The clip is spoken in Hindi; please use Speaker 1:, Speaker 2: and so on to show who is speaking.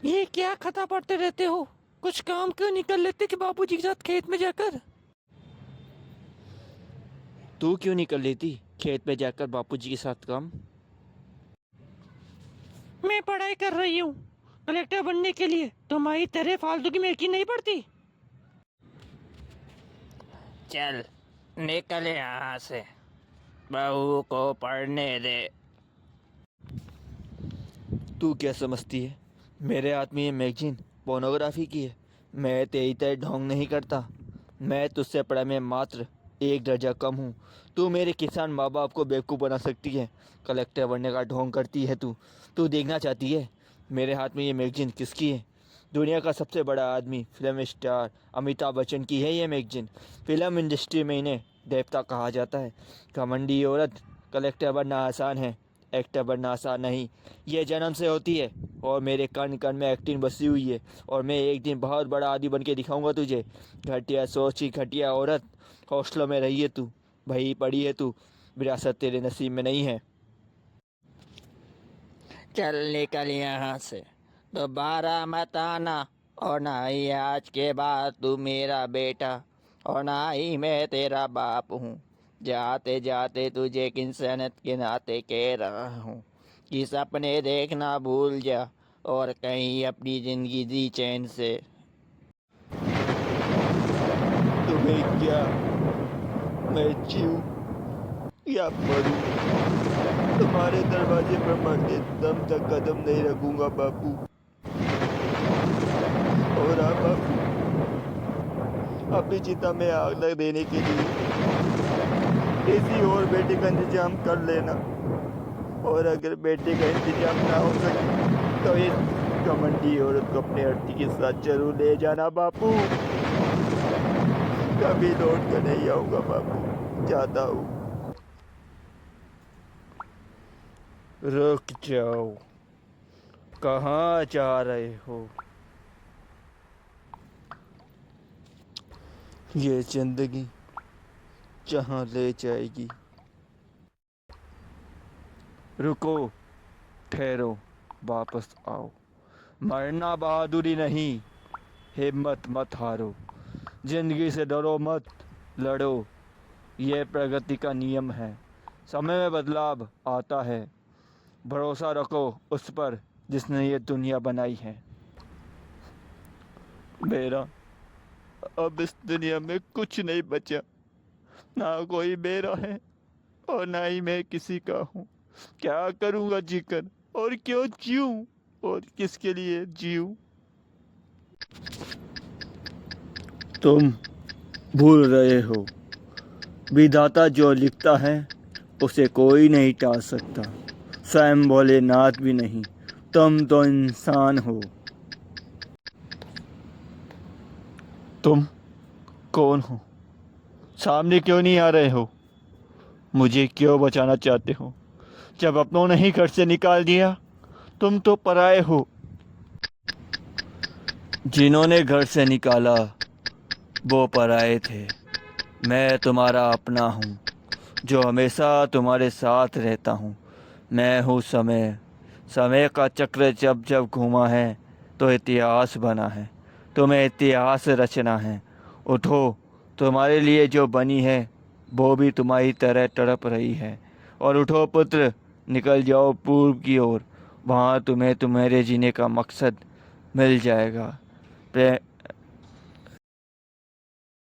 Speaker 1: ये क्या खता पड़ते रहते हो? कुछ काम क्यों निकल लेते कि बाबूजी के साथ खेत में जाकर?
Speaker 2: तू क्यों निकल लेती खेत में जाकर बापूजी के साथ काम?
Speaker 1: मैं पढ़ाई कर रही हूँ कलेक्टर बनने के लिए। तुम्हारी तरह फालतू की मेरी नहीं पड़ती।
Speaker 2: चल निकल यहाँ से, बहू को पढ़ने दे। तू क्या समझती है मेरे हाथ में ये मैगजीन पोर्नोग्राफी की है? मैं तेरी तरह ढोंग नहीं करता। मैं तुझसे पढ़ाई में मात्र एक दर्जा कम हूँ। तू मेरे किसान माँ बाप को बेवकूफ़ बना सकती है, कलेक्टर बनने का ढोंग करती है तू। तू देखना चाहती है मेरे हाथ में ये मैगजीन किसकी है? दुनिया का सबसे बड़ा आदमी फिल्म स्टार अमिताभ बच्चन की है ये मैगजीन। फिल्म इंडस्ट्री में इन्हें देवता कहा जाता है। घमंडी औरत, कलेक्टर बनना आसान है, एक्टर बनना आसान नहीं। ये जन्म से होती है और मेरे कण कण में एक्टिंग बसी हुई है। और मैं एक दिन बहुत बड़ा आदमी बन के दिखाऊंगा तुझे। घटिया सोची घटिया औरत, हॉस्टलों में रही है तू, भई पड़ी है तू, विरासत तेरे नसीब में नहीं है। चल निकल यहाँ से, दोबारा मत आना। और ना ही आज के बाद तू मेरा बेटा और ना ही मैं तेरा बाप हूँ। जाते जाते तुझे एक इंसानियत के नाते कह रहा हूँ कि सपने देखना भूल जा और कहीं अपनी ज़िंदगी जी चैन से। तुम्हें क्या, मैं जीऊँ या मरूँ? तुम्हारे दरवाजे पर मरते दम तक कदम नहीं रखूंगा बापू। और हाँ बापू, अपनी चिता में आग लग देने के लिए किसी और बेटे का इंतजाम कर लेना। और अगर बेटे का इंतजाम ना हो सके तो इस घमंडी औरत को अपने अर्थी के साथ जरूर ले जाना बापू। कभी लौट कर नहीं आऊंगा बापू, जाता हूँ। रुक जाओ, कहाँ जा रहे हो? ये जिंदगी जहाँ ले जाएगी। रुको, ठहरो, वापस आओ। मरना बहादुरी नहीं, हिम्मत मत हारो। जिंदगी से डरो मत, लड़ो। ये प्रगति का नियम है। समय में बदलाव आता है। भरोसा रखो उस पर जिसने ये दुनिया बनाई है। मेरा अब इस दुनिया में कुछ नहीं बचा। ना कोई मेरा है और ना ही मैं किसी का हूँ। क्या करूँगा जीकर, और क्यों जीऊँ, और किसके लिए जीऊँ? तुम भूल रहे हो, विधाता जो लिखता है उसे कोई नहीं टाल सकता। स्वयं भोलेनाथ भी नहीं। तुम तो इंसान हो। तुम कौन हो? सामने क्यों नहीं आ रहे हो? मुझे क्यों बचाना चाहते हो? जब अपनों ने ही घर से निकाल दिया, तुम तो पराए हो। जिन्होंने घर से निकाला वो पराए थे। मैं तुम्हारा अपना हूँ, जो हमेशा तुम्हारे साथ रहता हूँ। मैं हूँ समय। समय का चक्र जब जब घूमा है तो इतिहास बना है। तुम्हें इतिहास रचना है। उठो, तुम्हारे लिए जो बनी है वो भी तुम्हारी तरह तड़प रही है। और उठो पुत्र, निकल जाओ पूर्व की ओर। वहाँ तुम्हें तुम्हारे जीने का मकसद मिल जाएगा।